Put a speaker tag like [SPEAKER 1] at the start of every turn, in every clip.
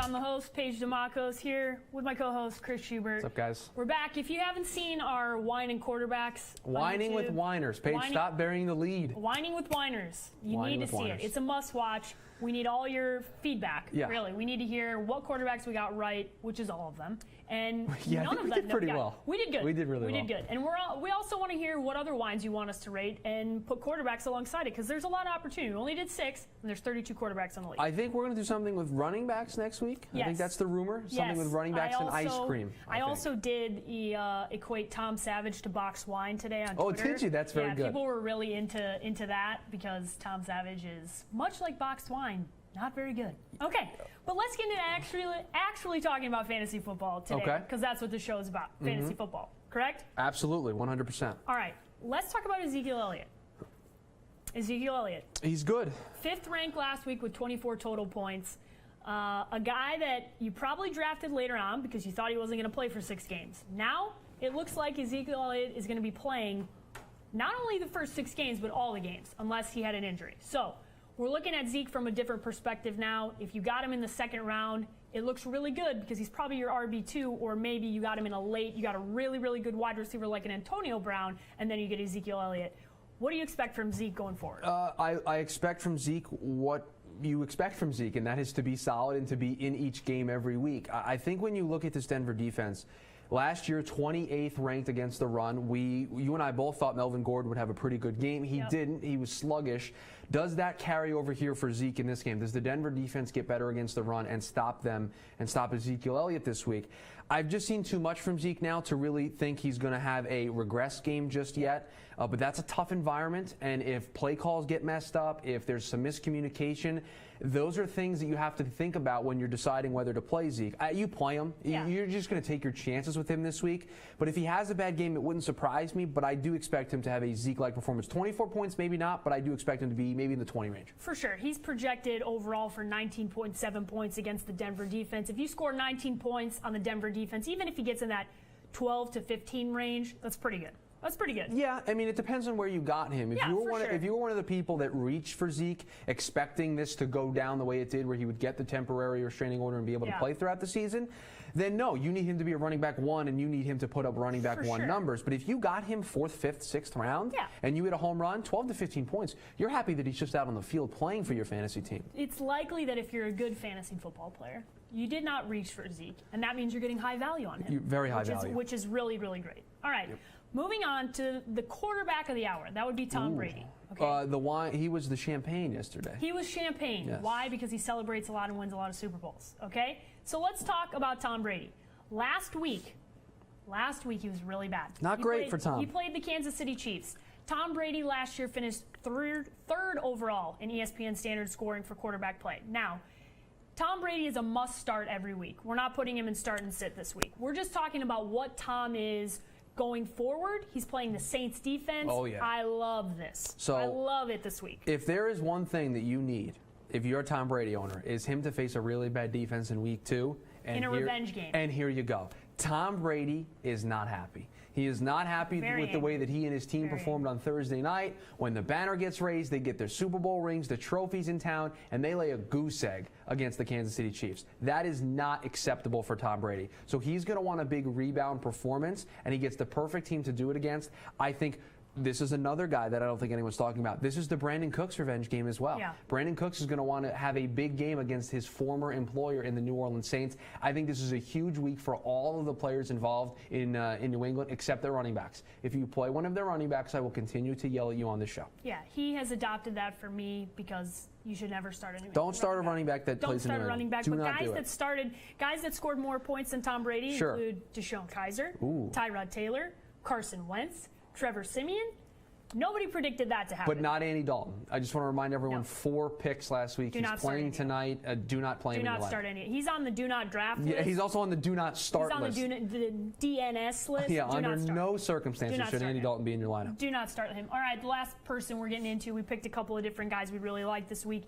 [SPEAKER 1] I'm the host, Paige DeMacos, here with my co-host, Chris Schubert.
[SPEAKER 2] What's up, guys?
[SPEAKER 1] We're back. If you haven't seen our whining quarterbacks,
[SPEAKER 2] Whining with whiners. Paige, stop burying the lead.
[SPEAKER 1] Whining with whiners. You
[SPEAKER 2] Whining
[SPEAKER 1] need to
[SPEAKER 2] with
[SPEAKER 1] see
[SPEAKER 2] whiners.
[SPEAKER 1] it. It's a must-watch. We need all your feedback,
[SPEAKER 2] Yeah.
[SPEAKER 1] really. We need to hear what quarterbacks we got right, which is all of them. And
[SPEAKER 2] Yeah, I
[SPEAKER 1] none
[SPEAKER 2] think
[SPEAKER 1] of
[SPEAKER 2] we
[SPEAKER 1] them.
[SPEAKER 2] did pretty well.
[SPEAKER 1] We did good.
[SPEAKER 2] We did really
[SPEAKER 1] well.
[SPEAKER 2] well.
[SPEAKER 1] We did good. And we also want to hear what other wines you want us to rate and put quarterbacks alongside it, because there's a lot of opportunity. We only did 6, and there's 32 quarterbacks in the league.
[SPEAKER 2] I think we're going to do something with running backs next week.
[SPEAKER 1] Yes.
[SPEAKER 2] I think that's the rumor. Something with running backs and ice cream.
[SPEAKER 1] I also did equate Tom Savage to box wine today on
[SPEAKER 2] Oh,
[SPEAKER 1] Twitter.
[SPEAKER 2] did you? That's very good.
[SPEAKER 1] People were really into that because Tom Savage is much like boxed wine. Not very good. Okay, but let's get into actually talking about fantasy football today.
[SPEAKER 2] Okay.
[SPEAKER 1] Because that's what the show is about, fantasy football. Correct?
[SPEAKER 2] Absolutely, 100%.
[SPEAKER 1] All right, let's talk about Ezekiel Elliott. Ezekiel Elliott.
[SPEAKER 2] He's good.
[SPEAKER 1] 5th ranked last week with 24 total points. A guy that you probably drafted later on because you thought he wasn't going to play for 6 games. Now, it looks like Ezekiel Elliott is going to be playing not only the first 6 games, but all the games, unless he had an injury. So, we're looking at Zeke from a different perspective now. If you got him in the 2nd round, it looks really good because he's probably your RB2, or maybe you got him in a late, you got a really, really good wide receiver like an Antonio Brown, and then you get Ezekiel Elliott. What do you expect from Zeke going forward?
[SPEAKER 2] I expect from Zeke what you expect from Zeke, and that is to be solid and to be in each game every week. I think when you look at this Denver defense, last year, 28th ranked against the run. You and I both thought Melvin Gordon would have a pretty good game. He didn't. He was sluggish. Does that carry over here for Zeke in this game? Does the Denver defense get better against the run and stop them and stop Ezekiel Elliott this week? I've just seen too much from Zeke now to really think he's going to have a regress game just yet. But that's a tough environment, and if play calls get messed up, if there's some miscommunication, those are things that you have to think about when you're deciding whether to play Zeke. You play him.
[SPEAKER 1] Yeah.
[SPEAKER 2] You're just going to take your chances with him this week. But if he has a bad game, it wouldn't surprise me, but I do expect him to have a Zeke-like performance. 24 points, maybe not, but I do expect him to be maybe in the 20 range.
[SPEAKER 1] For sure. He's projected overall for 19.7 points against the Denver defense. If you score 19 points on the Denver defense, even if he gets in that 12 to 15 range, that's pretty good. That's pretty good.
[SPEAKER 2] Yeah, I mean, it depends on where you got him. If you were one of the people that reached for Zeke, expecting this to go down the way it did, where he would get the temporary restraining order and be able to play throughout the season, then no, you need him to be a running back 1, and you need him to put up running back 1 numbers. But if you got him 4th, 5th, 6th round, and you hit a home run, 12 to 15 points, you're happy that he's just out on the field playing for your fantasy team.
[SPEAKER 1] It's likely that if you're a good fantasy football player, you did not reach for Zeke, and that means you're getting high value on him.
[SPEAKER 2] Very high value.
[SPEAKER 1] Which is really, really great. All right. Moving on to the quarterback of the hour. That would be Tom Brady. Okay.
[SPEAKER 2] The wine. He was the champagne yesterday.
[SPEAKER 1] He was champagne.
[SPEAKER 2] Yes.
[SPEAKER 1] Why? Because he celebrates a lot and wins a lot of Super Bowls. Okay? So let's talk about Tom Brady. Last week he was really bad.
[SPEAKER 2] Not great for Tom.
[SPEAKER 1] He played the Kansas City Chiefs. Tom Brady last year finished third overall in ESPN standard scoring for quarterback play. Now, Tom Brady is a must start every week. We're not putting him in start and sit this week. We're just talking about what Tom is going forward. He's playing the Saints defense.
[SPEAKER 2] Oh, yeah.
[SPEAKER 1] I love this.
[SPEAKER 2] So,
[SPEAKER 1] I love it this week.
[SPEAKER 2] If there is one thing that you need, if you're a Tom Brady owner, is him to face a really bad defense in week 2.
[SPEAKER 1] In a revenge game.
[SPEAKER 2] And here you go. Tom Brady is not happy. He is not happy with the way that he and his team performed on Thursday night. When the banner gets raised, they get their Super Bowl rings, the trophies in town, and they lay a goose egg against the Kansas City Chiefs. That is not acceptable for Tom Brady. So he's going to want a big rebound performance, and he gets the perfect team to do it against. I think this is another guy that I don't think anyone's talking about. This is the Brandon Cooks revenge game as well.
[SPEAKER 1] Yeah.
[SPEAKER 2] Brandon Cooks is going to want to have a big game against his former employer in the New Orleans Saints. I think this is a huge week for all of the players involved in New England, except their running backs. If you play one of their running backs, I will continue to yell at you on this show.
[SPEAKER 1] Yeah, he has adopted that for me because you should never start a
[SPEAKER 2] Don't start a running back that plays in New England.
[SPEAKER 1] Don't start a running back. But guys that scored more points than Tom Brady include Deshaun Kaiser, Tyrod Taylor, Carson Wentz, Trevor Siemian. Nobody predicted that to happen.
[SPEAKER 2] But not Andy Dalton. I just want to remind everyone, 4 picks last week. He's playing tonight. Do not play him in your lineup.
[SPEAKER 1] Do not start any. He's on the do not draft list.
[SPEAKER 2] Yeah, he's also on the do not start list.
[SPEAKER 1] He's on the DNS list.
[SPEAKER 2] Yeah, under no circumstances should Andy Dalton be in your lineup.
[SPEAKER 1] Do not start him. All right, the last person we're getting into, we picked a couple of different guys we really like this week.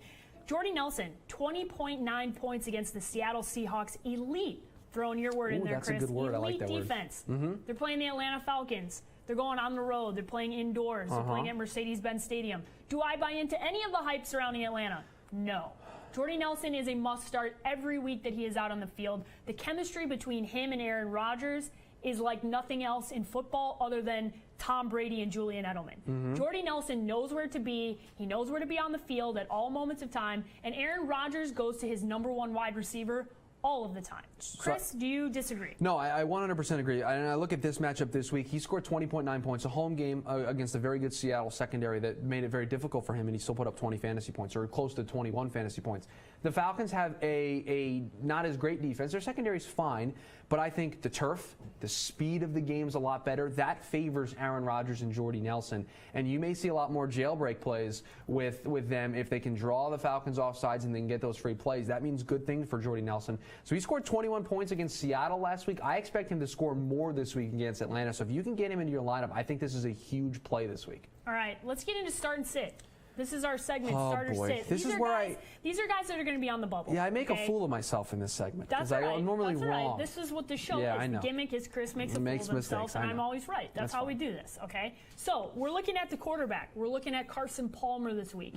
[SPEAKER 1] Jordy Nelson, 20.9 points against the Seattle Seahawks. Elite. Throwing your word in there, Chris.
[SPEAKER 2] That's a good word. I like that word.
[SPEAKER 1] Elite defense. They're playing the Atlanta Falcons. They're going on the road. They're playing indoors. They're playing at Mercedes-Benz Stadium. Do I buy into any of the hype surrounding Atlanta? No. Jordy Nelson is a must-start every week that he is out on the field. The chemistry between him and Aaron Rodgers is like nothing else in football other than Tom Brady and Julian Edelman. Jordy Nelson knows where to be. He knows where to be on the field at all moments of time. And Aaron Rodgers goes to his number one wide receiver all of the time. Chris, do you disagree?
[SPEAKER 2] No, I 100% agree. And I look at this matchup this week. He scored 20.9 points, a home game against a very good Seattle secondary that made it very difficult for him, and he still put up 20 fantasy points, or close to 21 fantasy points. The Falcons have a not as great defense. Their secondary is fine, but I think the turf, the speed of the game is a lot better. That favors Aaron Rodgers and Jordy Nelson. And you may see a lot more jailbreak plays with them if they can draw the Falcons off sides and then get those free plays. That means good things for Jordy Nelson. So he scored 21 points against Seattle last week. I expect him to score more this week against Atlanta. So if you can get him into your lineup, I think this is a huge play this week.
[SPEAKER 1] All right, let's get into start and sit. This is our segment,
[SPEAKER 2] Oh,
[SPEAKER 1] start or
[SPEAKER 2] boy.
[SPEAKER 1] sit.
[SPEAKER 2] This is where
[SPEAKER 1] These are guys that are going to be on the bubble.
[SPEAKER 2] Yeah, I make
[SPEAKER 1] okay?
[SPEAKER 2] a fool of myself in this segment.
[SPEAKER 1] That's all right.
[SPEAKER 2] I'm normally
[SPEAKER 1] That's all
[SPEAKER 2] wrong.
[SPEAKER 1] right. This is what the show
[SPEAKER 2] Yeah,
[SPEAKER 1] is.
[SPEAKER 2] I know.
[SPEAKER 1] The gimmick is Chris makes a fool
[SPEAKER 2] Makes
[SPEAKER 1] of himself,
[SPEAKER 2] mistakes,
[SPEAKER 1] and
[SPEAKER 2] I
[SPEAKER 1] I'm
[SPEAKER 2] know.
[SPEAKER 1] always right. That's how we do this, okay? So we're looking at the quarterback. We're looking at Carson Palmer this week.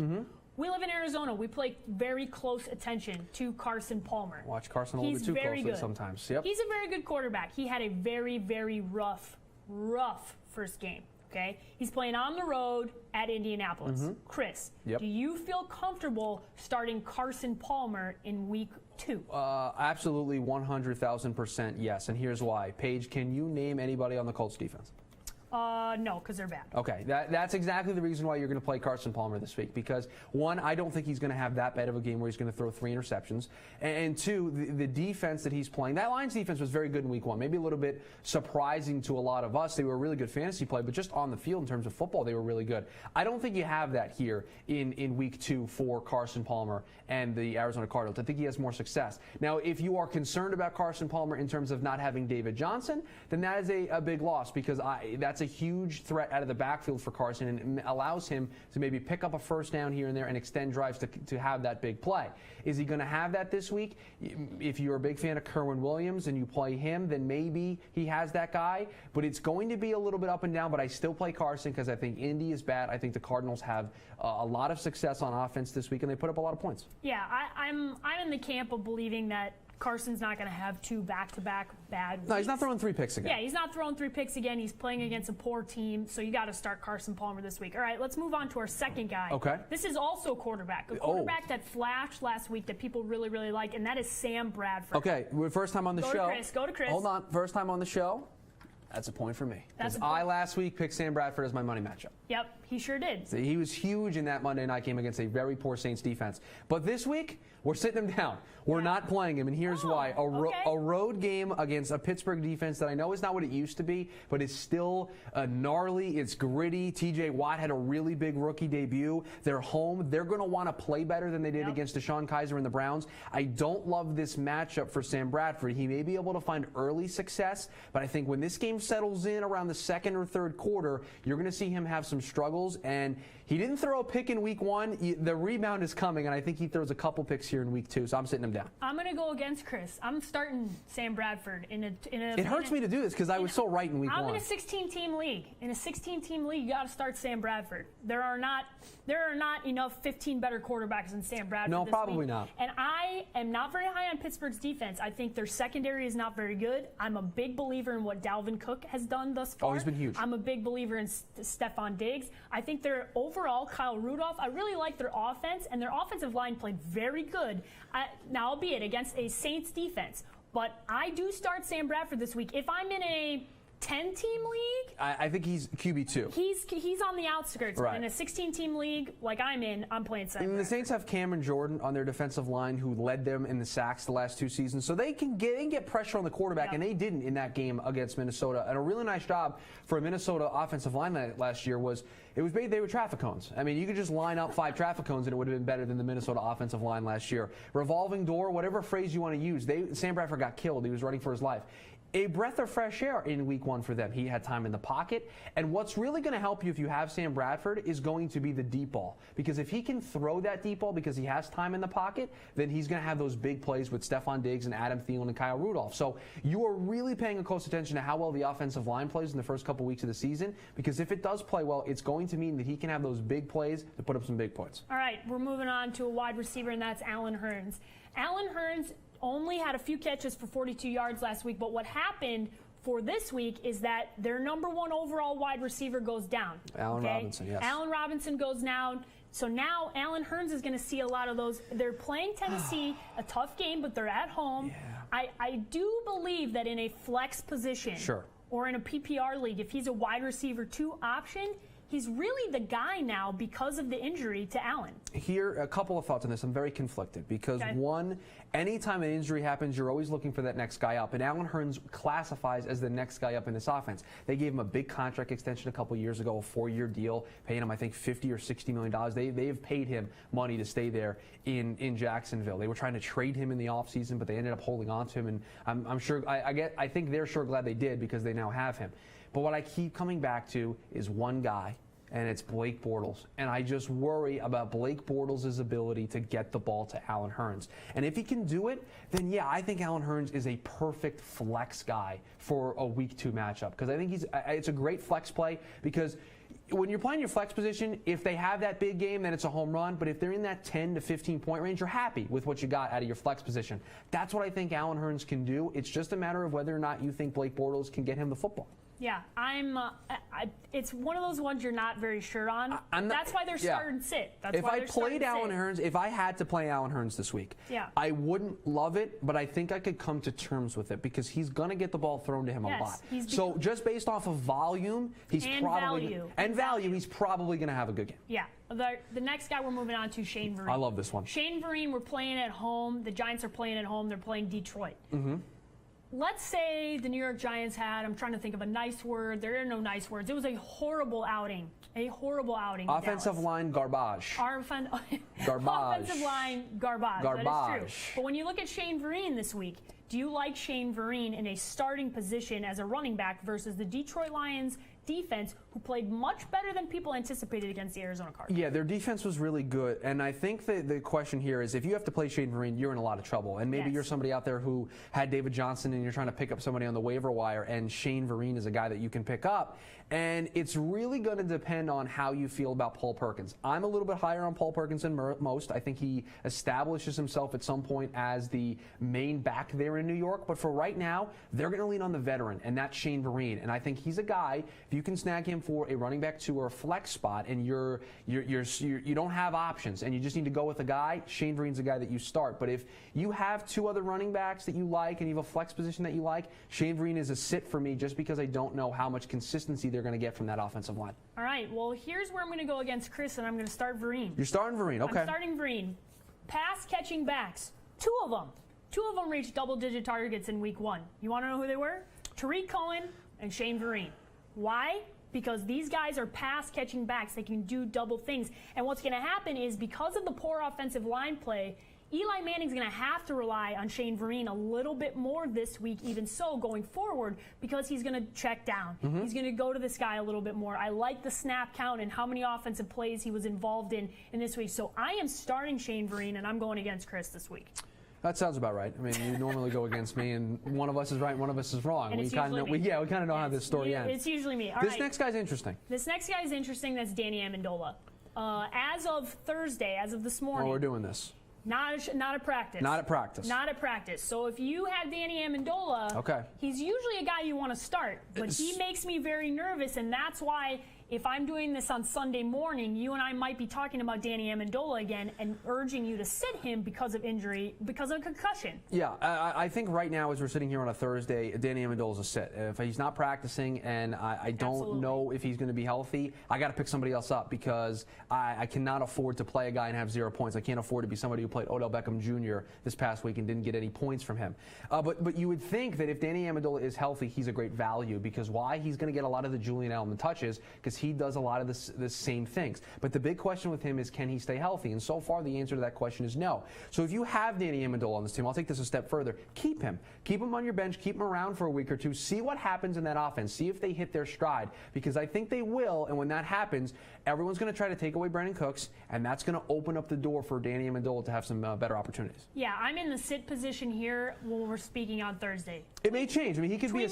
[SPEAKER 1] We live in Arizona. We pay very close attention to Carson Palmer.
[SPEAKER 2] Watch Carson a little
[SPEAKER 1] He's
[SPEAKER 2] bit too
[SPEAKER 1] very
[SPEAKER 2] closely
[SPEAKER 1] good.
[SPEAKER 2] sometimes. Yep.
[SPEAKER 1] He's a very good quarterback. He had a very, very rough first game. Okay, he's playing on the road at Indianapolis. Chris,
[SPEAKER 2] Yep.
[SPEAKER 1] do you feel comfortable starting Carson Palmer in week 2?
[SPEAKER 2] Absolutely 100,000% yes, and here's why. Paige, can you name anybody on the Colts defense?
[SPEAKER 1] No, because they're bad.
[SPEAKER 2] Okay, that's exactly the reason why you're going to play Carson Palmer this week. Because, one, I don't think he's going to have that bad of a game where he's going to throw 3 interceptions. And two, the defense that he's playing, that Lions defense was very good in week 1. Maybe a little bit surprising to a lot of us. They were a really good fantasy play, but just on the field in terms of football, they were really good. I don't think you have that here in week 2 for Carson Palmer and the Arizona Cardinals. I think he has more success. Now, if you are concerned about Carson Palmer in terms of not having David Johnson, then that is a big loss, because that's a huge threat out of the backfield for Carson, and it allows him to maybe pick up a first down here and there and extend drives to have that big play. Is he going to have that this week? If you're a big fan of Kerwin Williams and you play him, then maybe he has that guy, but it's going to be a little bit up and down. But I still play Carson because I think Indy is bad. I think the Cardinals have a lot of success on offense this week, and they put up a lot of points.
[SPEAKER 1] Yeah, I'm in the camp of believing that Carson's not going to have 2 back-to-back bad weeks.
[SPEAKER 2] No, he's not throwing 3 picks again.
[SPEAKER 1] Yeah, he's not throwing 3 picks again. He's playing against a poor team, so you got to start Carson Palmer this week. All right, let's move on to our second guy.
[SPEAKER 2] Okay.
[SPEAKER 1] This is also a quarterback that flashed last week that people really, really like, and that is Sam Bradford.
[SPEAKER 2] Okay, first time on the show.
[SPEAKER 1] Go to Chris.
[SPEAKER 2] Hold on, first time on the show. That's a point for me. Because I last week picked Sam Bradford as my money matchup.
[SPEAKER 1] Yep, he sure did.
[SPEAKER 2] So he was huge in that Monday night game against a very poor Saints defense. But this week, we're sitting him down. We're not playing him, and here's why. A road game against a Pittsburgh defense that I know is not what it used to be, but it's still gnarly. It's gritty. T.J. Watt had a really big rookie debut. They're home. They're going to want to play better than they did against Deshaun Kaiser and the Browns. I don't love this matchup for Sam Bradford. He may be able to find early success, but I think when this game settles in around the second or third quarter, you're going to see him have some struggles. And he didn't throw a pick in week 1. The rebound is coming, and I think he throws a couple picks here in week 2, so I'm sitting him down.
[SPEAKER 1] I'm going to go against Chris. I'm starting Sam Bradford in a.
[SPEAKER 2] It hurts me to do this because I was so right in week 1.
[SPEAKER 1] I'm in a 16-team league. In a 16-team league, you got to start Sam Bradford. There are not enough 15 better quarterbacks than Sam Bradford.
[SPEAKER 2] No,
[SPEAKER 1] this
[SPEAKER 2] probably
[SPEAKER 1] week.
[SPEAKER 2] not.
[SPEAKER 1] And I am not very high on Pittsburgh's defense. I think their secondary is not very good. I'm a big believer in what Dalvin Cook has done thus far.
[SPEAKER 2] Oh, he's been huge.
[SPEAKER 1] I'm a big believer in Stephon Diggs. I think their overall Kyle Rudolph, I really like their offense, and their offensive line played very good. Now, albeit against a Saints defense. But I do start Sam Bradford this week. If I'm in a 10-team league,
[SPEAKER 2] I think he's QB2.
[SPEAKER 1] He's on the outskirts.
[SPEAKER 2] Right.
[SPEAKER 1] In a 16-team league like I'm in, I'm playing Sam
[SPEAKER 2] And the
[SPEAKER 1] Bradford.
[SPEAKER 2] Saints have Cameron Jordan on their defensive line, who led them in the sacks the last 2 seasons, so they can get pressure on the quarterback, and they didn't in that game against Minnesota. And a really nice job for a Minnesota offensive line last year was they were traffic cones. I mean, you could just line up 5 traffic cones, and it would have been better than the Minnesota offensive line last year. Revolving door, whatever phrase you want to use. Sam Bradford got killed. He was running for his life. a breath of fresh air in week 1 for them. He had time in the pocket. And what's really going to help you if you have Sam Bradford is going to be the deep ball. Because if he can throw that deep ball because he has time in the pocket, then he's going to have those big plays with Stephon Diggs and Adam Thielen and Kyle Rudolph. So you are really paying a close attention to how well the offensive line plays in the first couple weeks of the season. Because if it does play well, it's going to mean that he can have those big plays to put up some big points.
[SPEAKER 1] All right, we're moving on to a wide receiver, and that's Allen Hurns. Allen Hurns only had a few catches for 42 yards last week, but what happened for this week is that their number 1 overall wide receiver goes down.
[SPEAKER 2] Allen Robinson, yes.
[SPEAKER 1] Allen Robinson goes down. So now Allen Hurns is going to see a lot of those. They're playing Tennessee, a tough game, but they're at home.
[SPEAKER 2] Yeah.
[SPEAKER 1] I do believe that in a flex position or in a PPR league, if he's a wide receiver 2 option, he's really the guy now because of the injury to Allen.
[SPEAKER 2] Here, a couple of thoughts on this. I'm very conflicted because, one, anytime an injury happens, you're always looking for that next guy up. And Allen Hurns classifies as the next guy up in this offense. They gave him a big contract extension a couple years ago, a 4-year deal, paying him, I think, $50 or $60 million. They've paid him money to stay there in Jacksonville. They were trying to trade him in the offseason, but they ended up holding on to him. And I'm sure, I think they're sure glad they did because they now have him. But what I keep coming back to is one guy, and it's Blake Bortles. And I just worry about Blake Bortles' ability to get the ball to Allen Hurns. And if he can do it, then yeah, I think Allen Hurns is a perfect flex guy for a week 2 matchup. Because I think it's a great flex play because when you're playing your flex position, if they have that big game, then it's a home run. But if they're in that 10 to 15 point range, you're happy with what you got out of your flex position. That's what I think Allen Hurns can do. It's just a matter of whether or not you think Blake Bortles can get him the football.
[SPEAKER 1] Yeah, it's one of those ones you're not very sure on. That's why they're start and sit. That's
[SPEAKER 2] if
[SPEAKER 1] why
[SPEAKER 2] I played Allen Hurns, if I had to play Allen Hurns this week, I wouldn't love it, but I think I could come to terms with it because he's going to get the ball thrown to him a lot. So just based off of volume, he's probably he's probably going to have a good game.
[SPEAKER 1] Yeah. The next guy we're moving on to, Shane Vereen.
[SPEAKER 2] I love this one.
[SPEAKER 1] Shane Vereen, we're playing at home. The Giants are playing at home. They're playing Detroit. Let's say the New York Giants had, I'm trying to think of a nice word. There are no nice words. It was a horrible outing. A horrible outing.
[SPEAKER 2] Offensive line garbage.
[SPEAKER 1] Garbage. Offensive line garbage.
[SPEAKER 2] Garbage.
[SPEAKER 1] That is true. But when you look at Shane Vereen this week, do you like Shane Vereen in a starting position as a running back versus the Detroit Lions defense, who played much better than people anticipated against the Arizona Cardinals?
[SPEAKER 2] Yeah, their defense was really good. And I think that the question here is if you have to play Shane Vereen, you're in a lot of trouble. And maybe you're somebody out there who had David Johnson and you're trying to pick up somebody on the waiver wire, and Shane Vereen is a guy that you can pick up. And it's really going to depend on how you feel about Paul Perkins. I'm a little bit higher on Paul Perkins than most. I think he establishes himself at some point as the main back there in New York. But for right now, they're going to lean on the veteran, and that's Shane Vereen. And I think he's a guy, if you can snag him for a running back 2 or a flex spot, and you don't have options, and you just need to go with a guy, Shane Vereen's a guy that you start. But if you have 2 other running backs that you like, and you have a flex position that you like, Shane Vereen is a sit for me just because I don't know how much consistency they're going to get from that offensive line.
[SPEAKER 1] All right, well, here's where I'm going to go against Chris, and I'm going to start Vereen.
[SPEAKER 2] You're starting Vereen, okay.
[SPEAKER 1] I'm starting Vereen. Pass-catching backs, 2 of them. 2 of them reached double-digit targets in week 1. You want to know who they were? Tariq Cohen and Shane Vereen. Why? Because these guys are pass-catching backs. They can do double things. And what's going to happen is because of the poor offensive line play, Eli Manning's going to have to rely on Shane Vereen a little bit more this week, even so, going forward, because he's going to check down. He's going to go to this guy a little bit more. I like the snap count and how many offensive plays he was involved in this week. So I am starting Shane Vereen, and I'm going against Chris this week.
[SPEAKER 2] That sounds about right. I mean, you normally go against me, and one of us is right, one of us is wrong. We kind of know how this story ends.
[SPEAKER 1] It's usually me.
[SPEAKER 2] This next guy's interesting.
[SPEAKER 1] This next guy is interesting. That's Danny Amendola. As of Thursday, as of this morning.
[SPEAKER 2] Oh, we're doing this.
[SPEAKER 1] Not at practice.
[SPEAKER 2] Not at practice.
[SPEAKER 1] Not at practice. So if you have Danny Amendola, he's usually a guy you want to start, but he makes me very nervous, and that's why if I'm doing this on Sunday morning, you and I might be talking about Danny Amendola again and urging you to sit him because of injury, because of concussion. Yeah,
[SPEAKER 2] I think right now as we're sitting here on a Thursday, Danny Amendola's a sit. If he's not practicing and I don't know if he's going to be healthy, I got to pick somebody else up because I cannot afford to play a guy and have 0 points. I can't afford to be somebody who played Odell Beckham Jr. this past week and didn't get any points from him. But you would think that if Danny Amendola is healthy, he's a great value because why? He's going to get a lot of the Julian Edelman touches because he does a lot of the same things. But the big question with him is, can he stay healthy? And so far, the answer to that question is no. So if you have Danny Amendola on this team, I'll take this a step further. Keep him. Keep him on your bench. Keep him around for a week or two. See what happens in that offense. See if they hit their stride, because I think they will. And when that happens, everyone's going to try to take away Brandon Cooks, and that's going to open up the door for Danny Amendola to have some better opportunities.
[SPEAKER 1] Yeah, I'm in the sit position here when we're speaking on Thursday.
[SPEAKER 2] It may change. I mean, he could be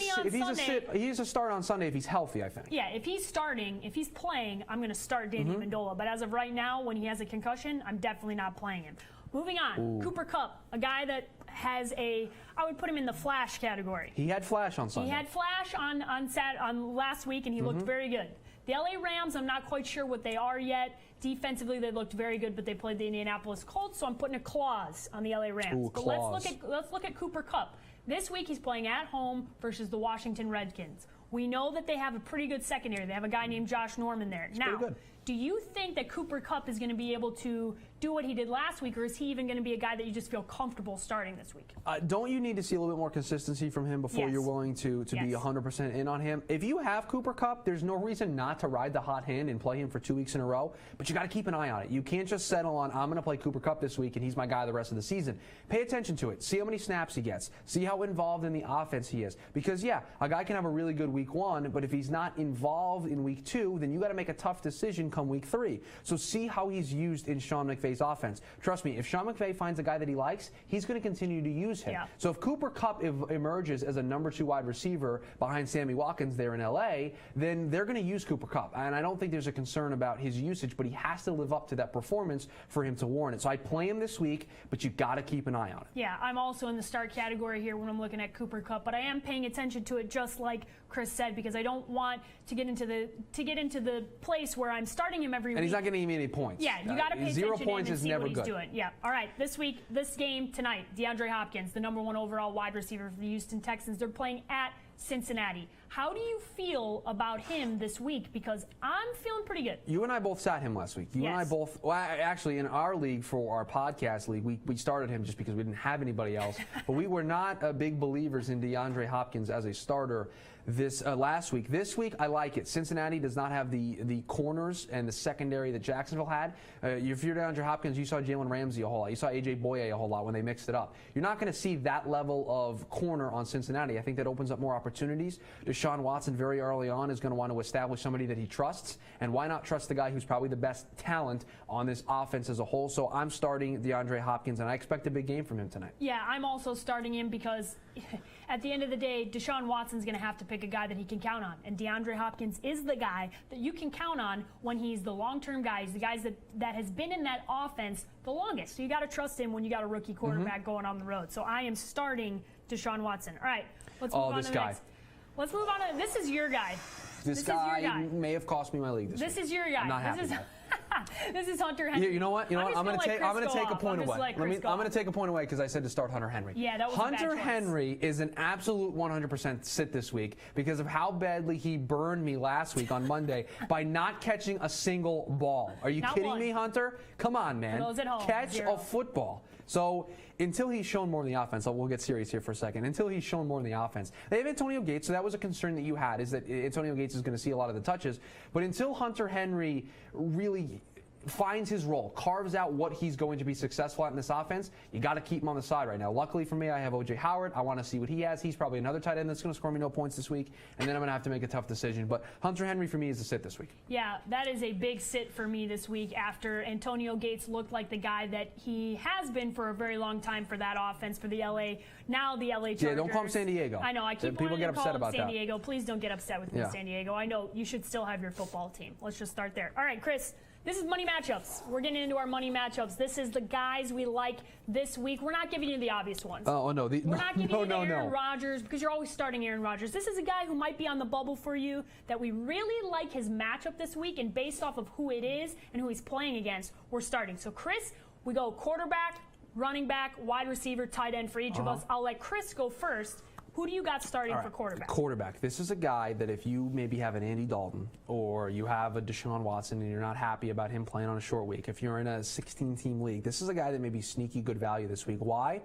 [SPEAKER 2] he's a start on Sunday if he's healthy, I think.
[SPEAKER 1] Yeah, if he's starting, if he's playing, I'm going to start Danny Amendola. But as of right now, when he has a concussion, I'm definitely not playing him. Moving on, Cooper Kupp, a guy that has I would put him in the flash category.
[SPEAKER 2] He had flash on Sunday.
[SPEAKER 1] He had flash on last week, and he looked very good. The LA Rams, I'm not quite sure what they are yet. Defensively, they looked very good, but they played the Indianapolis Colts, so I'm putting a clause on the LA Rams.
[SPEAKER 2] Ooh,
[SPEAKER 1] but let's look at Cooper Kupp. This week, he's playing at home versus the Washington Redskins. We know that they have a pretty good secondary. They have a guy named Josh Norman there.
[SPEAKER 2] It's
[SPEAKER 1] now,
[SPEAKER 2] pretty good.
[SPEAKER 1] Do you think that Cooper Kupp is going to be able to do what he did last week, or is he even going to be a guy that you just feel comfortable starting this week?
[SPEAKER 2] Don't you need to see a little bit more consistency from him before you're willing to be 100% in on him? If you have Cooper Kupp, there's no reason not to ride the hot hand and play him for 2 weeks in a row, but you got to keep an eye on it. You can't just settle on, I'm going to play Cooper Kupp this week and he's my guy the rest of the season. Pay attention to it. See how many snaps he gets. See how involved in the offense he is. Because, yeah, a guy can have a really good week 1, but if he's not involved in week 2, then you got to make a tough decision come week 3. So see how he's used in Sean McVay's offense. Trust me, if Sean McVay finds a guy that he likes, he's going to continue to use him. Yeah. So if Cooper Kupp emerges as a number 2 wide receiver behind Sammy Watkins there in L.A., then they're going to use Cooper Kupp. And I don't think there's a concern about his usage, but he has to live up to that performance for him to warrant it. So I play him this week, but you got to keep an eye on it.
[SPEAKER 1] Yeah, I'm also in the start category here when I'm looking at Cooper Kupp, but I am paying attention to it just like Chris said, because I don't want to get into the place where I'm starting him every week.
[SPEAKER 2] And he's not going to give me any points.
[SPEAKER 1] Yeah, you got to pay
[SPEAKER 2] 0
[SPEAKER 1] attention
[SPEAKER 2] points
[SPEAKER 1] and
[SPEAKER 2] is
[SPEAKER 1] see
[SPEAKER 2] never
[SPEAKER 1] what he's
[SPEAKER 2] good.
[SPEAKER 1] doing. Yeah. All right, this game tonight, DeAndre Hopkins, the number 1 overall wide receiver for the Houston Texans. They're playing at Cincinnati. How do you feel about him this week? Because I'm feeling pretty good.
[SPEAKER 2] You and I both sat him last week. You and I both, well, actually in our league, for our podcast league, we started him just because we didn't have anybody else. But we were not big believers in DeAndre Hopkins as a starter this last week. This week, I like it. Cincinnati does not have the corners and the secondary that Jacksonville had. If you're DeAndre Hopkins, you saw Jalen Ramsey a whole lot. You saw A.J. Boye a whole lot when they mixed it up. You're not going to see that level of corner on Cincinnati. I think that opens up more opportunities. Deshaun Watson very early on is going to want to establish somebody that he trusts. And why not trust the guy who's probably the best talent on this offense as a whole? So I'm starting DeAndre Hopkins, and I expect a big game from him tonight.
[SPEAKER 1] Yeah, I'm also starting him because at the end of the day, Deshaun Watson's going to have to pick a guy that he can count on. And DeAndre Hopkins is the guy that you can count on when he's the long-term guy. He's the guy that has been in that offense the longest. So you got to trust him when you got a rookie quarterback going on the road. So I am starting Deshaun Watson. All right, let's move on to the next. Let's move on to, this is your guy.
[SPEAKER 2] This guy may have cost me my league this week.
[SPEAKER 1] This is your guy.
[SPEAKER 2] I'm not happy.
[SPEAKER 1] This is Hunter Henry.
[SPEAKER 2] You know what? I'm going to take a point away. I'm going to take a point away because I said to start Hunter Henry.
[SPEAKER 1] Yeah, that was
[SPEAKER 2] Hunter Henry is an absolute 100% sit this week because of how badly he burned me last week on Monday by not catching a single ball. Are you kidding me, Hunter? Come on, man. Catch a football. So until he's shown more in the offense, we'll get serious here for a second. Until he's shown more in the offense, they have Antonio Gates, so that was a concern that you had, is that Antonio Gates is going to see a lot of the touches. But until Hunter Henry really finds his role, carves out what he's going to be successful at in this offense, you got to keep him on the side right now. Luckily for me, I have O.J. Howard. I want to see what he has. He's probably another tight end that's going to score me no points this week, and then I'm going to have to make a tough decision. But Hunter Henry for me is a sit this week. Yeah, that is a big sit for me this week after Antonio Gates looked like the guy that he has been for a very long time for that offense for the LA. Now the LA Chargers. Yeah, don't call him San Diego. I know. I keep people get upset about San Diego. Please don't get upset with me, San Diego. I know you should still have your football team. Let's just start there. All right, Chris. This is money matchups. We're getting into our money matchups. This is the guys we like this week. We're not giving you the obvious ones. Oh, no. We're not giving you Aaron Rodgers because you're always starting Aaron Rodgers. This is a guy who might be on the bubble for you that we really like his matchup this week, and based off of who it is and who he's playing against, we're starting. So, Chris, we go quarterback, running back, wide receiver, tight end for each of us. I'll let Chris go first. Who do you got starting for quarterback? Quarterback. This is a guy that if you maybe have an Andy Dalton or you have a Deshaun Watson and you're not happy about him playing on a short week, if you're in a 16-team league, this is a guy that may be sneaky good value this week. Why?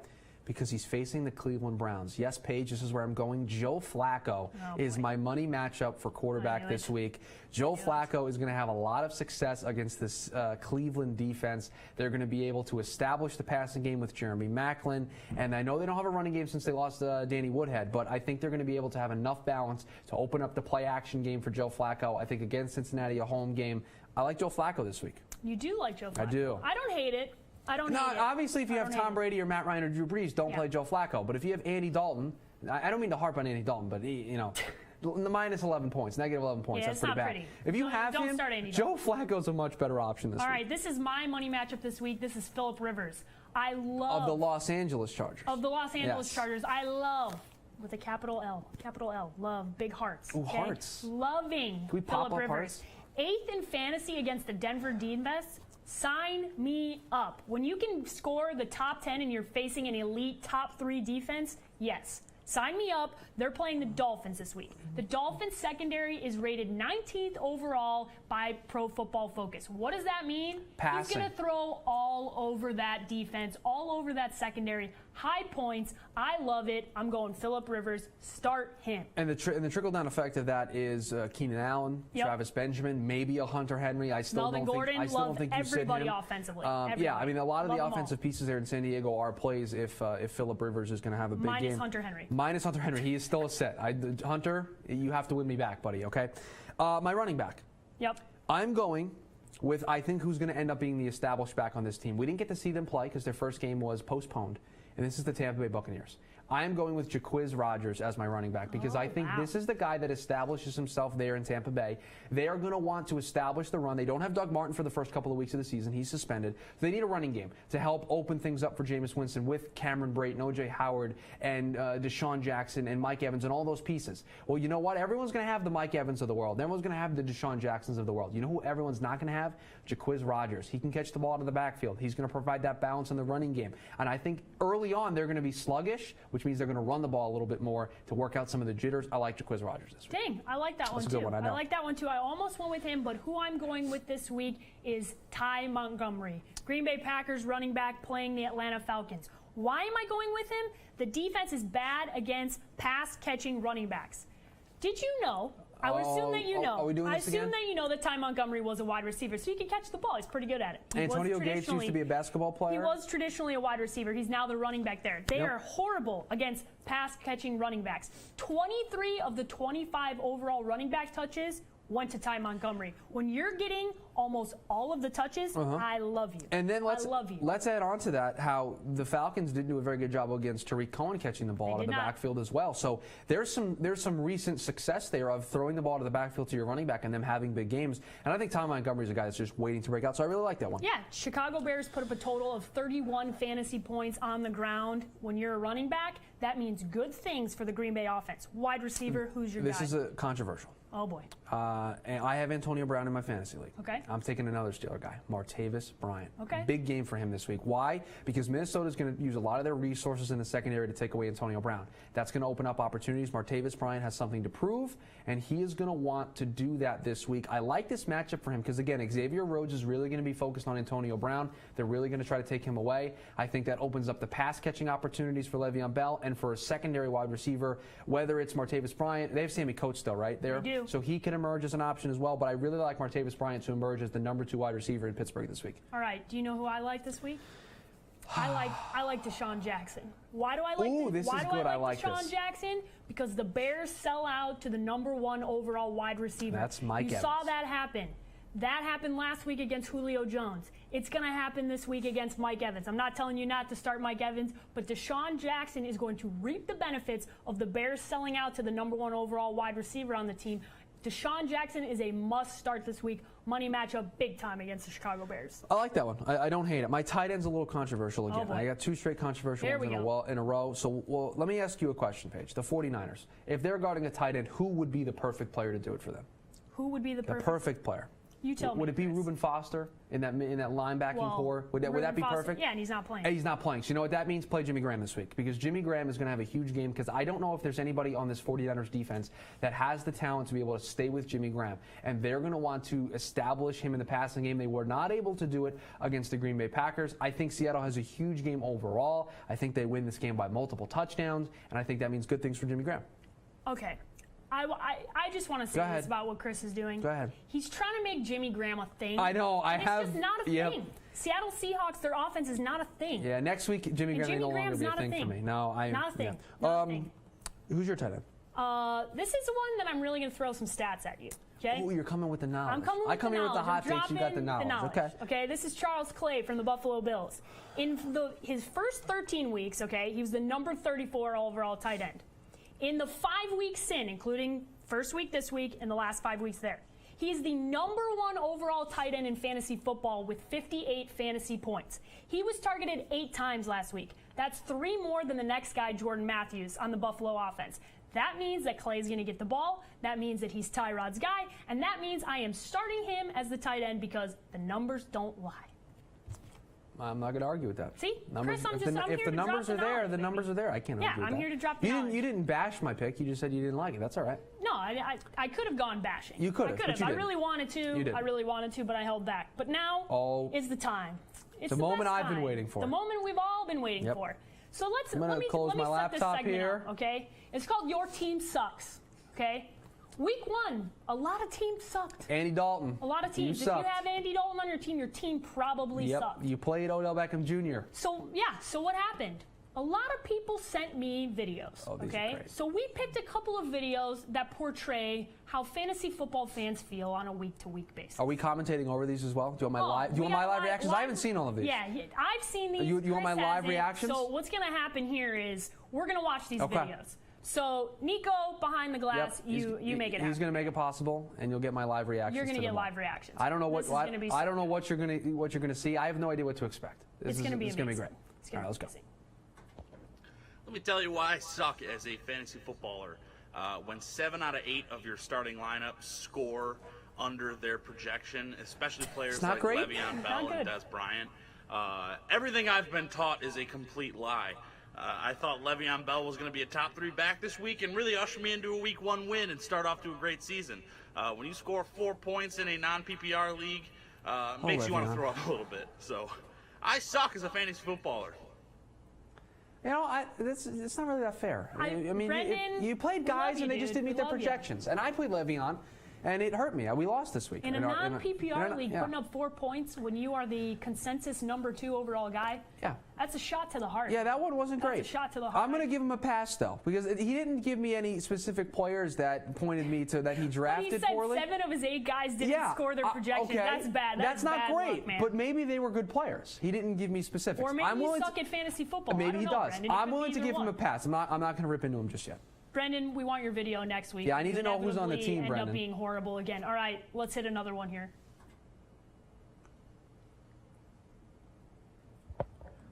[SPEAKER 2] Because he's facing the Cleveland Browns. Yes, Paige, this is where I'm going. Joe Flacco is my money matchup for quarterback this week. Joe Flacco is going to have a lot of success against this Cleveland defense. They're going to be able to establish the passing game with Jeremy Maclin. And I know they don't have a running game since they lost Danny Woodhead, but I think they're going to be able to have enough balance to open up the play-action game for Joe Flacco. I think against Cincinnati, a home game, I like Joe Flacco this week.
[SPEAKER 1] You do like Joe Flacco.
[SPEAKER 2] I do.
[SPEAKER 1] I don't hate it. I don't hate it.
[SPEAKER 2] Obviously, if you have Tom Brady or Matt Ryan or Drew Brees, don't play Joe Flacco. But if you have Andy Dalton, I don't mean to harp on Andy Dalton, but the minus 11 points, negative 11 points, that's pretty bad.
[SPEAKER 1] Pretty.
[SPEAKER 2] If you have him, Joe Flacco's a much better option this week.
[SPEAKER 1] All right, this is my money matchup this week. This is Phillip Rivers. I love...
[SPEAKER 2] Of the Los Angeles Chargers.
[SPEAKER 1] Of the Los Angeles Chargers. I love... With a capital L, love, big hearts.
[SPEAKER 2] Ooh, hearts.
[SPEAKER 1] Loving
[SPEAKER 2] Can we pop
[SPEAKER 1] Phillip
[SPEAKER 2] up
[SPEAKER 1] Rivers.
[SPEAKER 2] hearts?
[SPEAKER 1] 8th in fantasy against the Denver D-Invest. Sign me up. When you can score the top 10 and you're facing an elite top 3 defense, yes. Sign me up. They're playing the Dolphins this week. The Dolphins secondary is rated 19th overall by Pro Football Focus. What does that mean?
[SPEAKER 2] Passing.
[SPEAKER 1] He's going to throw all over that defense, all over that secondary. High points. I love it. I'm going Phillip Rivers. Start him.
[SPEAKER 2] And the trickle-down effect of that is Keenan Allen, Travis Benjamin, maybe a Hunter Henry. I still
[SPEAKER 1] Melvin
[SPEAKER 2] don't
[SPEAKER 1] Gordon,
[SPEAKER 2] think you sit him.
[SPEAKER 1] everybody offensively.
[SPEAKER 2] Yeah, I mean, a lot of the offensive pieces there in San Diego are plays if Phillip Rivers is going to have a big game.
[SPEAKER 1] Minus Hunter Henry.
[SPEAKER 2] Minus Hunter Henry. He is still a set. Hunter, you have to win me back, buddy, okay? My running back.
[SPEAKER 1] Yep.
[SPEAKER 2] I'm going with, I think, who's going to end up being the established back on this team. We didn't get to see them play because their first game was postponed, and this is the Tampa Bay Buccaneers. I am going with Jaquiz Rodgers as my running back because I think this is the guy that establishes himself there in Tampa Bay. They are going to want to establish the run. They don't have Doug Martin for the first couple of weeks of the season. He's suspended. So they need a running game to help open things up for Jameis Winston with Cameron Brayton, O.J. Howard, and Deshaun Jackson and Mike Evans and all those pieces. Well, you know what? Everyone's going to have the Mike Evans of the world. Everyone's going to have the Deshaun Jacksons of the world. You know who everyone's not going to have? Jaquiz Rodgers. He can catch the ball out of the backfield. He's going to provide that balance in the running game. And I think early on they're going to be sluggish, which means they're going to run the ball a little bit more to work out some of the jitters. I like Jaquiz Rodgers this week.
[SPEAKER 1] Dang, I like that one too.
[SPEAKER 2] That's a good one, I know.
[SPEAKER 1] I like that one too. I almost went with him, but who I'm going with this week is Ty Montgomery. Green Bay Packers running back playing the Atlanta Falcons. Why am I going with him? The defense is bad against pass-catching running backs. Did you know? I would assume that you know.
[SPEAKER 2] Are we doing this again?
[SPEAKER 1] I assume that you know that Ty Montgomery was a wide receiver, so he can catch the ball. He's pretty good at it.
[SPEAKER 2] Antonio Gates used to be a basketball player.
[SPEAKER 1] He was traditionally a wide receiver. He's now the running back there. They are horrible against pass-catching running backs. 23 of the 25 overall running back touches went to Ty Montgomery. When you're getting almost all of the touches, I love you.
[SPEAKER 2] And then let's add on to that how the Falcons didn't do a very good job against Tariq Cohen catching the ball out of the backfield as well. So there's some recent success there of throwing the ball to the backfield to your running back and them having big games. And I think Ty Montgomery is a guy that's just waiting to break out. So I really like that one.
[SPEAKER 1] Yeah, Chicago Bears put up a total of 31 fantasy points on the ground. When you're a running back, that means good things for the Green Bay offense. Wide receiver, who's your guy?
[SPEAKER 2] This is a controversial.
[SPEAKER 1] Oh, boy.
[SPEAKER 2] And I have Antonio Brown in my fantasy league.
[SPEAKER 1] Okay.
[SPEAKER 2] I'm taking another Steeler guy, Martavis Bryant.
[SPEAKER 1] Okay.
[SPEAKER 2] Big game for him this week. Why? Because Minnesota's going to use a lot of their resources in the secondary to take away Antonio Brown. That's going to open up opportunities. Martavis Bryant has something to prove, and he is going to want to do that this week. I like this matchup for him because, again, Xavier Rhodes is really going to be focused on Antonio Brown. They're really going to try to take him away. I think that opens up the pass-catching opportunities for Le'Veon Bell and for a secondary wide receiver, whether it's Martavis Bryant. They have Sammy Coates still, right? They
[SPEAKER 1] do.
[SPEAKER 2] So he can emerge as an option as well, but I really like Martavis Bryant to emerge as the #2 wide receiver in Pittsburgh this week.
[SPEAKER 1] All right, do you know who I like this week? I like Deshaun Jackson. Why do I like Deshaun Jackson? Because the Bears sell out to the #1 overall wide receiver.
[SPEAKER 2] That's Mike Evans.
[SPEAKER 1] You saw that happen. That happened last week against Julio Jones. It's going to happen this week against Mike Evans. I'm not telling you not to start Mike Evans, but Deshaun Jackson is going to reap the benefits of the Bears selling out to the #1 overall wide receiver on the team. Deshaun Jackson is a must start this week. Money matchup big time against the Chicago Bears.
[SPEAKER 2] I like that one. I don't hate it. My tight end's a little controversial again.
[SPEAKER 1] Boy.
[SPEAKER 2] I got 2 straight controversial ones in a row. So let me ask you a question, Paige. The 49ers, if they're guarding a tight end, who would be the perfect player to do it for them?
[SPEAKER 1] Who would be the perfect
[SPEAKER 2] perfect player?
[SPEAKER 1] You tell me.
[SPEAKER 2] Would it be
[SPEAKER 1] Chris.
[SPEAKER 2] Reuben Foster in that linebacking
[SPEAKER 1] Well,
[SPEAKER 2] core? Would that be
[SPEAKER 1] Foster,
[SPEAKER 2] perfect?
[SPEAKER 1] Yeah, and he's not playing.
[SPEAKER 2] He's not playing. So you know what that means? Play Jimmy Graham this week, because Jimmy Graham is going to have a huge game, because I don't know if there's anybody on this 49ers defense that has the talent to be able to stay with Jimmy Graham. And they're going to want to establish him in the passing game. They were not able to do it against the Green Bay Packers. I think Seattle has a huge game overall. I think they win this game by multiple touchdowns, and I think that means good things for Jimmy Graham.
[SPEAKER 1] Okay. I just want to say this about what Chris is doing.
[SPEAKER 2] Go ahead.
[SPEAKER 1] He's trying to make Jimmy Graham a thing.
[SPEAKER 2] I know.
[SPEAKER 1] It's just not a thing. Seattle Seahawks, their offense is not a thing.
[SPEAKER 2] Yeah, next week Jimmy Graham will no longer be a thing for me. No,
[SPEAKER 1] not a thing.
[SPEAKER 2] Yeah.
[SPEAKER 1] Not a thing.
[SPEAKER 2] Who's your tight end?
[SPEAKER 1] This is the one that I'm really going to throw some stats at you. Okay?
[SPEAKER 2] Oh, you're coming with the knowledge.
[SPEAKER 1] I'm coming with
[SPEAKER 2] I come
[SPEAKER 1] the
[SPEAKER 2] here with the hot
[SPEAKER 1] knowledge.
[SPEAKER 2] takes. You got the knowledge.
[SPEAKER 1] Okay. This is Charles Clay from the Buffalo Bills. In his first 13 weeks, okay, he was the number 34 overall tight end. In the 5 weeks in, including first week this week and the last 5 weeks there, he's the number 1 overall tight end in fantasy football with 58 fantasy points. He was targeted 8 times last week. That's 3 more than the next guy, Jordan Matthews, on the Buffalo offense. That means that Clay's going to get the ball. That means that he's Tyrod's guy. And that means I am starting him as the tight end because the numbers don't lie.
[SPEAKER 2] I'm not going to argue with that.
[SPEAKER 1] See?
[SPEAKER 2] Numbers,
[SPEAKER 1] Chris,
[SPEAKER 2] if the numbers are there, the numbers are there. I can't argue with that.
[SPEAKER 1] I'm here to drop the knowledge.
[SPEAKER 2] You didn't bash my pick. You just said you didn't like it. That's all right.
[SPEAKER 1] No, I could have gone bashing.
[SPEAKER 2] You could have.
[SPEAKER 1] I could have. I really wanted to.
[SPEAKER 2] You did.
[SPEAKER 1] I really wanted to, but I held back. But now is the time. It's
[SPEAKER 2] the moment I've been waiting for.
[SPEAKER 1] The moment we've all been waiting for. So let me
[SPEAKER 2] close my laptop
[SPEAKER 1] set this segment
[SPEAKER 2] here.
[SPEAKER 1] up, okay? It's called Your Team Sucks, okay? Week 1, a lot of teams sucked.
[SPEAKER 2] Andy Dalton.
[SPEAKER 1] A lot of teams. If you have Andy Dalton on your team probably sucked.
[SPEAKER 2] You played Odell Beckham Jr.
[SPEAKER 1] So what happened? A lot of people sent me videos, okay? So we picked a couple of videos that portray how fantasy football fans feel on a week-to-week basis.
[SPEAKER 2] Are we commentating over these as well? Do you want my live reactions? I haven't seen all of these.
[SPEAKER 1] Yeah, I've seen these.
[SPEAKER 2] You want my live reactions?
[SPEAKER 1] So what's going to happen here is we're going to watch these videos. So Nico behind the glass, you make it happen.
[SPEAKER 2] He's going to make it possible, and you'll get my live reactions.
[SPEAKER 1] You're going to get live reactions.
[SPEAKER 2] I don't know what you're going to see. I have no idea what to expect.
[SPEAKER 1] It's going to be
[SPEAKER 2] great.
[SPEAKER 1] All
[SPEAKER 2] right, let's go.
[SPEAKER 3] Let me tell you why I suck as a fantasy footballer. When 7 out of 8 of your starting lineups score under their projection, especially players like Le'Veon Bell and Des Bryant, everything I've been taught is a complete lie. I thought Le'Veon Bell was going to be a top 3 back this week and really usher me into a week 1 win and start off to a great season. When you score 4 points in a non-PPR league, it makes you want to throw up a little bit. So I suck as a fantasy footballer.
[SPEAKER 2] You know, it's not really that fair. I mean,
[SPEAKER 1] Brendan,
[SPEAKER 2] you played guys and they just didn't meet their projections. And I played Le'Veon, and it hurt me. We lost this week.
[SPEAKER 1] In a non-PPR league, putting up 4 points when you are the consensus number 2 overall guy, that's a shot to the heart.
[SPEAKER 2] Yeah, that one wasn't great.
[SPEAKER 1] That's a shot to the heart.
[SPEAKER 2] I'm going to give him a pass, though, because he didn't give me any specific players that pointed me to that he drafted poorly.
[SPEAKER 1] He said 7 of his 8 guys didn't score their projections.
[SPEAKER 2] Okay.
[SPEAKER 1] That's bad.
[SPEAKER 2] That's not
[SPEAKER 1] bad
[SPEAKER 2] great,
[SPEAKER 1] luck, man.
[SPEAKER 2] but maybe they were good players. He didn't give me specifics.
[SPEAKER 1] Or maybe you suck at fantasy football.
[SPEAKER 2] Maybe he does.
[SPEAKER 1] Brendan.
[SPEAKER 2] I'm willing to give him a pass. I'm not going to rip into him just yet.
[SPEAKER 1] Brendan, we want your video next week.
[SPEAKER 2] Yeah, I need to know who's on the team, Brendan.
[SPEAKER 1] End up being horrible again. All right, let's hit another one here.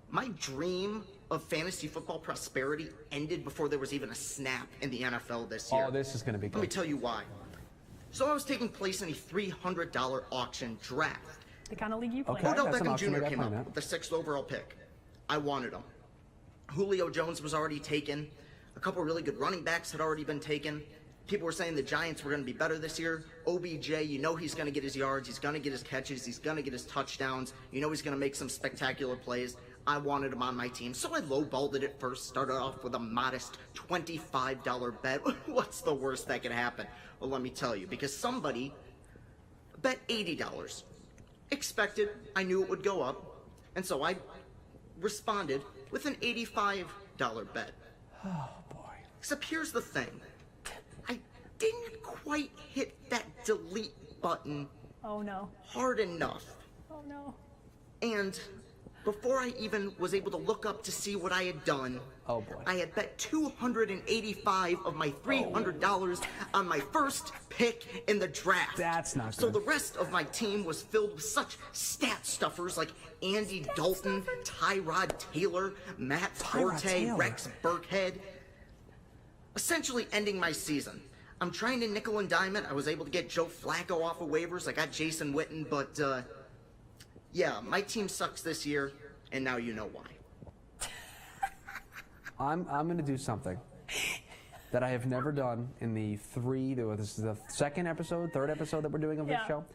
[SPEAKER 4] My dream of fantasy football prosperity ended before there was even a snap in the NFL this year.
[SPEAKER 2] Oh, this is going to be good.
[SPEAKER 4] Let me tell you why. So I was taking place in a $300 auction draft.
[SPEAKER 1] The kind of league you play.
[SPEAKER 2] Okay,
[SPEAKER 4] Odell
[SPEAKER 2] that's an
[SPEAKER 4] Beckham
[SPEAKER 2] auction.
[SPEAKER 4] Jr. came up with the 6th overall pick. I wanted him. Julio Jones was already taken. A couple really good running backs had already been taken. People were saying the Giants were going to be better this year. OBJ, you know he's going to get his yards. He's going to get his catches. He's going to get his touchdowns. You know he's going to make some spectacular plays. I wanted him on my team, so I lowballed it at first, started off with a modest $25 bet. What's the worst that could happen? Well, let me tell you, because somebody bet $80. Expected, I knew it would go up, and so I responded with an $85 bet.
[SPEAKER 2] Oh, boy.
[SPEAKER 4] Except here's the thing. I didn't quite hit that delete button hard enough.
[SPEAKER 1] Oh, no.
[SPEAKER 4] And before I even was able to look up to see what I had done,
[SPEAKER 2] oh boy,
[SPEAKER 4] I had bet $285 of my $300 on my first pick in the draft.
[SPEAKER 2] That's not good.
[SPEAKER 4] So the rest of my team was filled with such stat stuffers like Andy Dalton, Tyrod Taylor, Matt Forte, Rex Burkhead, essentially ending my season I'm trying to nickel and dime it. I was able to get Joe Flacco off of waivers. I got Jason Witten, but yeah, my team sucks this year, and now you know why.
[SPEAKER 2] I'm going to do something that I have never done in this is the third episode that we're doing of this show.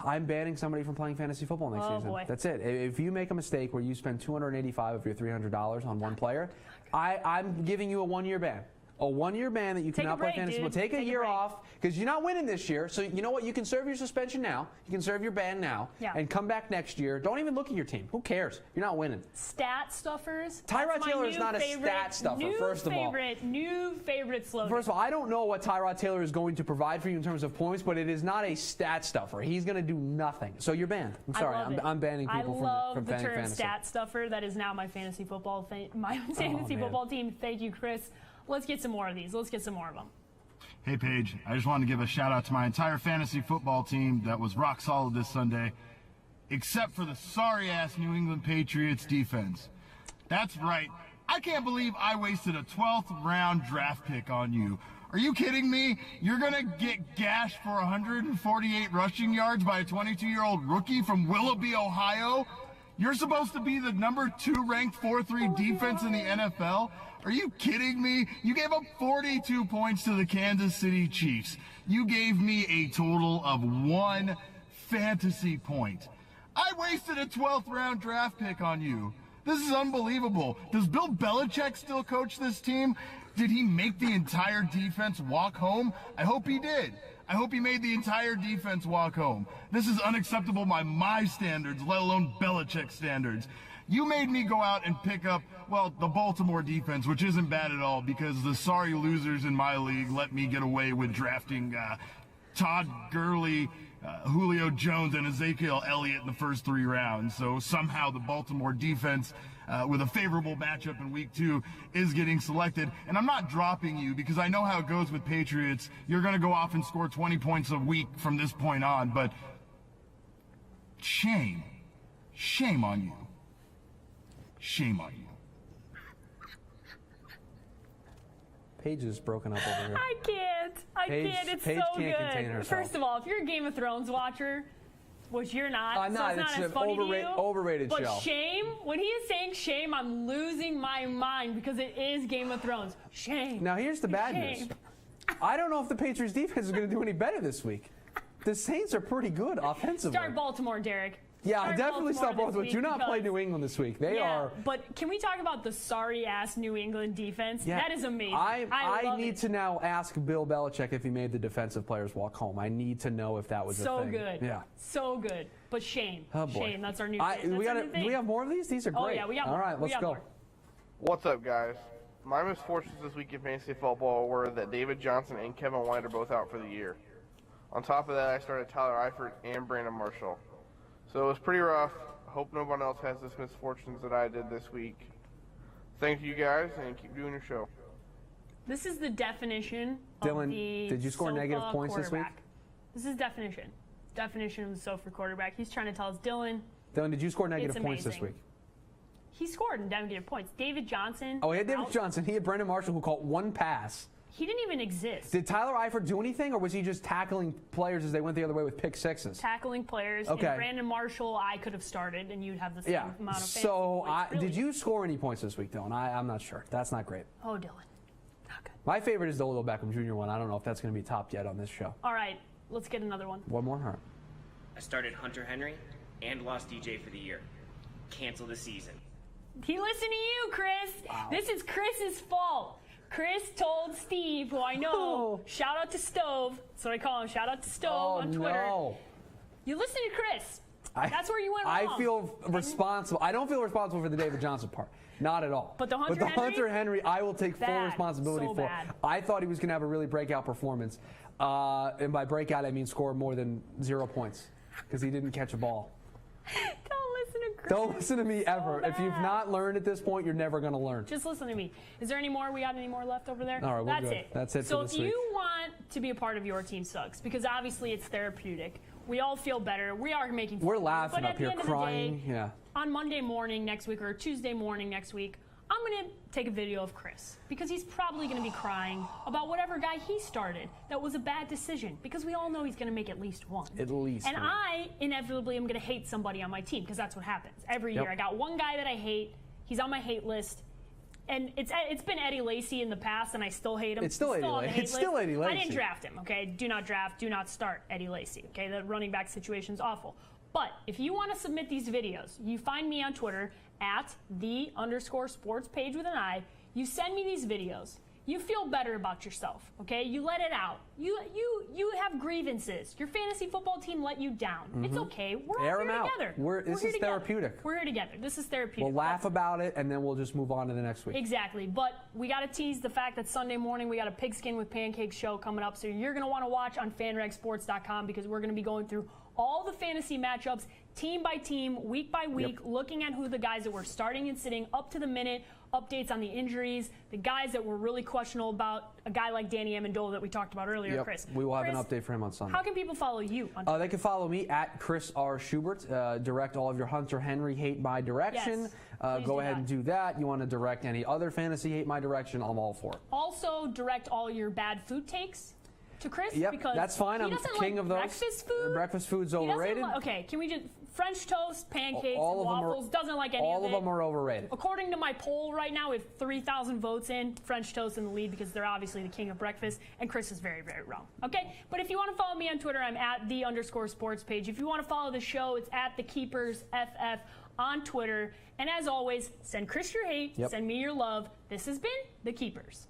[SPEAKER 2] I'm banning somebody from playing fantasy football next season.
[SPEAKER 1] Boy.
[SPEAKER 2] That's it. If you make a mistake where you spend $285 of your $300 on one player, I'm giving you a 1-year ban. A 1-year ban that you cannot play fantasy football. Take a year off because you're not winning this year. So you know what? You can serve your suspension now. You can serve your ban now and come back next year. Don't even look at your team. Who cares? You're not winning.
[SPEAKER 1] Stat stuffers.
[SPEAKER 2] Tyrod Taylor is not a stat stuffer, first of all.
[SPEAKER 1] New favorite slogan.
[SPEAKER 2] First of all, I don't know what Tyrod Taylor is going to provide for you in terms of points, but it is not a stat stuffer. He's going to do nothing. So you're banned. I'm sorry. I'm banning people from
[SPEAKER 1] I love the
[SPEAKER 2] fantasy.
[SPEAKER 1] term stat stuffer. That is now my fantasy football football team. Thank you, Chris. Let's get some more of these. Let's get some more of them.
[SPEAKER 5] Hey, Paige. I just wanted to give a shout out to my entire fantasy football team that was rock solid this Sunday, except for the sorry-ass New England Patriots defense. That's right. I can't believe I wasted a 12th round draft pick on you. Are you kidding me? You're going to get gashed for 148 rushing yards by a 22-year-old rookie from Willoughby, Ohio? You're supposed to be the number 2 ranked 4-3 defense in the NFL? Are you kidding me? You gave up 42 points to the Kansas City Chiefs. You gave me a total of 1 fantasy point. I wasted a 12th round draft pick on you. This is unbelievable. Does Bill Belichick still coach this team? Did he make the entire defense walk home? I hope he did. I hope he made the entire defense walk home. This is unacceptable by my standards, let alone Belichick standards. You made me go out and pick up, well, the Baltimore defense, which isn't bad at all because the sorry losers in my league let me get away with drafting Todd Gurley, Julio Jones, and Ezekiel Elliott in the first 3 rounds. So somehow the Baltimore defense, with a favorable matchup in week 2, is getting selected. And I'm not dropping you because I know how it goes with Patriots. You're going to go off and score 20 points a week from this point on. But shame. Shame on you. Shame on you.
[SPEAKER 2] Paige is broken up over here.
[SPEAKER 1] I can't. It's
[SPEAKER 2] Paige
[SPEAKER 1] so
[SPEAKER 2] can't
[SPEAKER 1] good.
[SPEAKER 2] contain herself.
[SPEAKER 1] First of all, if you're a Game of Thrones watcher, which you're not,
[SPEAKER 2] I'm not.
[SPEAKER 1] So it's
[SPEAKER 2] It's
[SPEAKER 1] not as
[SPEAKER 2] an
[SPEAKER 1] funny to you.
[SPEAKER 2] overrated
[SPEAKER 1] but
[SPEAKER 2] show.
[SPEAKER 1] But shame, when he is saying shame, I'm losing my mind because it is Game of Thrones. Shame.
[SPEAKER 2] Now here's the bad news. I don't know if the Patriots defense is going to do any better this week. The Saints are pretty good offensively.
[SPEAKER 1] Start Baltimore, Derek.
[SPEAKER 2] Yeah, definitely start Baltimore. Do not play New England this week. They are.
[SPEAKER 1] But can we talk about the sorry-ass New England defense?
[SPEAKER 2] Yeah,
[SPEAKER 1] that is amazing.
[SPEAKER 2] I need to now ask Bill Belichick if he made the defensive players walk home. I need to know if that was a thing.
[SPEAKER 1] So good.
[SPEAKER 2] Yeah.
[SPEAKER 1] So good. But shame.
[SPEAKER 2] Oh, boy.
[SPEAKER 1] Shame. That's our new
[SPEAKER 2] thing.
[SPEAKER 1] Do
[SPEAKER 2] we have more of these? These are great.
[SPEAKER 1] Oh, yeah, we got more.
[SPEAKER 2] All right, let's go.
[SPEAKER 1] More.
[SPEAKER 6] What's up, guys? My misfortunes this week in fantasy football were that David Johnson and Kevin White are both out for the year. On top of that, I started Tyler Eifert and Brandon Marshall. So it was pretty rough. Hope no one else has this misfortunes that I did this week. Thank you guys, and keep doing your show.
[SPEAKER 1] This is the definition
[SPEAKER 2] Dylan,
[SPEAKER 1] of the
[SPEAKER 2] did you score negative points this week?
[SPEAKER 1] This is definition. Definition of the sofa quarterback. He's trying to tell us, Dylan,
[SPEAKER 2] did you score negative points this week?
[SPEAKER 1] He scored negative points. David Johnson.
[SPEAKER 2] Oh, he had David Johnson. He had Brandon Marshall, who caught 1 pass.
[SPEAKER 1] He didn't even exist.
[SPEAKER 2] Did Tyler Eifert do anything, or was he just tackling players as they went the other way with pick sixes?
[SPEAKER 1] Tackling players.
[SPEAKER 2] Okay.
[SPEAKER 1] And Brandon Marshall, I could have started, and you'd have the same amount of fantasy
[SPEAKER 2] So,
[SPEAKER 1] points. Really.
[SPEAKER 2] did you score any points this week, Dylan? I'm not sure. That's not great.
[SPEAKER 1] Oh, Dylan. Not good.
[SPEAKER 2] My favorite is the Odell Beckham Jr. one. I don't know if that's going to be topped yet on this show.
[SPEAKER 1] All right, let's get another one.
[SPEAKER 2] One more, huh?
[SPEAKER 7] I started Hunter Henry and lost DJ for the year. Cancel the season.
[SPEAKER 1] He listened to you, Chris.
[SPEAKER 2] Wow.
[SPEAKER 1] This is Chris's fault. Chris told Steve, who I know, shout out to Stove. That's what I call him. Shout out to Stove on Twitter.
[SPEAKER 2] No.
[SPEAKER 1] You listened to Chris. That's where you went wrong.
[SPEAKER 2] I feel responsible. I don't feel responsible for the David Johnson part. Not at all.
[SPEAKER 1] But the Hunter
[SPEAKER 2] Henry, I will take full responsibility for.
[SPEAKER 1] Bad.
[SPEAKER 2] I thought he was going to have a really breakout performance. And by breakout, I mean score more than 0 points because he didn't catch a ball. Don't listen to me ever. If you've not learned at this point, you're never going to learn.
[SPEAKER 1] Just listen to me. Is there any more? We got any more left over there?
[SPEAKER 2] All right,
[SPEAKER 1] That's
[SPEAKER 2] good.
[SPEAKER 1] it.
[SPEAKER 2] That's it
[SPEAKER 1] so
[SPEAKER 2] for this
[SPEAKER 1] if
[SPEAKER 2] week.
[SPEAKER 1] you want to be a part of Your Team Sucks, because obviously it's therapeutic, we all feel better. We are making fun.
[SPEAKER 2] We're laughing
[SPEAKER 1] but
[SPEAKER 2] up here,
[SPEAKER 1] at the end
[SPEAKER 2] crying.
[SPEAKER 1] Of the day, on Monday morning next week or Tuesday morning next week, I'm going to take a video of Chris because he's probably going to be crying about whatever guy he started that was a bad decision, because we all know he's going to make at least one.
[SPEAKER 2] At least
[SPEAKER 1] And
[SPEAKER 2] one.
[SPEAKER 1] I inevitably am going to hate somebody on my team, because that's what happens every year.
[SPEAKER 2] Yep.
[SPEAKER 1] I got one guy that I hate. He's on my hate list. And it's been Eddie Lacy in the past, and I still hate him.
[SPEAKER 2] It's still Eddie
[SPEAKER 1] on the
[SPEAKER 2] Lacy.
[SPEAKER 1] hate
[SPEAKER 2] It's still
[SPEAKER 1] list.
[SPEAKER 2] Eddie Lacy.
[SPEAKER 1] I didn't draft him, okay? Do not draft, do not start Eddie Lacy, okay? The running back situation's awful. But if you want to submit these videos, you find me on Twitter at @the_sports page with an I. You send me these videos. You feel better about yourself, okay? You let it out. You have grievances. Your fantasy football team let you down. It's okay. We're
[SPEAKER 2] Air
[SPEAKER 1] all
[SPEAKER 2] them
[SPEAKER 1] here
[SPEAKER 2] out.
[SPEAKER 1] together.
[SPEAKER 2] This
[SPEAKER 1] here
[SPEAKER 2] is
[SPEAKER 1] together.
[SPEAKER 2] therapeutic.
[SPEAKER 1] We're here together. This is therapeutic.
[SPEAKER 2] We'll laugh about it, and then we'll just move on to the next week.
[SPEAKER 1] Exactly. But we got to tease the fact that Sunday morning we got a Pigskin with Pancakes show coming up. So you're going to want to watch on FanRagSports.com, because we're going to be going through all the fantasy matchups, team by team, week by week, looking at who the guys that were starting and sitting up to the minute, updates on the injuries, the guys that were really questionable about a guy like Danny Amendola that we talked about earlier, Chris.
[SPEAKER 2] We will have
[SPEAKER 1] Chris,
[SPEAKER 2] an update for him on Sunday.
[SPEAKER 1] How can people follow you on Twitter?
[SPEAKER 2] They can follow me at Chris R. Schubert. Direct all of your Hunter Henry hate my direction.
[SPEAKER 1] Yes, please
[SPEAKER 2] Go
[SPEAKER 1] do
[SPEAKER 2] ahead
[SPEAKER 1] that.
[SPEAKER 2] and do that. You want to direct any other fantasy hate my direction, I'm all for it.
[SPEAKER 1] Also, direct all your bad food takes to Chris.
[SPEAKER 2] Yep,
[SPEAKER 1] because
[SPEAKER 2] that's fine.
[SPEAKER 1] he
[SPEAKER 2] I'm
[SPEAKER 1] doesn't
[SPEAKER 2] king
[SPEAKER 1] like
[SPEAKER 2] of those.
[SPEAKER 1] breakfast food.
[SPEAKER 2] Breakfast food's
[SPEAKER 1] He doesn't
[SPEAKER 2] overrated.
[SPEAKER 1] okay, can we just French toast, pancakes,
[SPEAKER 2] All
[SPEAKER 1] and
[SPEAKER 2] of them are-
[SPEAKER 1] waffles? Doesn't like any
[SPEAKER 2] All
[SPEAKER 1] of
[SPEAKER 2] of
[SPEAKER 1] it.
[SPEAKER 2] them are overrated.
[SPEAKER 1] According to my poll right now, we have 3,000 votes in. French toast in the lead, because they're obviously the king of breakfast, and Chris is very, very wrong. Okay? But if you want to follow me on Twitter, I'm at @the_sports page. If you want to follow the show, it's at @thekeepersFF on Twitter. And as always, send Chris your hate,
[SPEAKER 2] Yep.
[SPEAKER 1] send me your love. This has been The Keepers.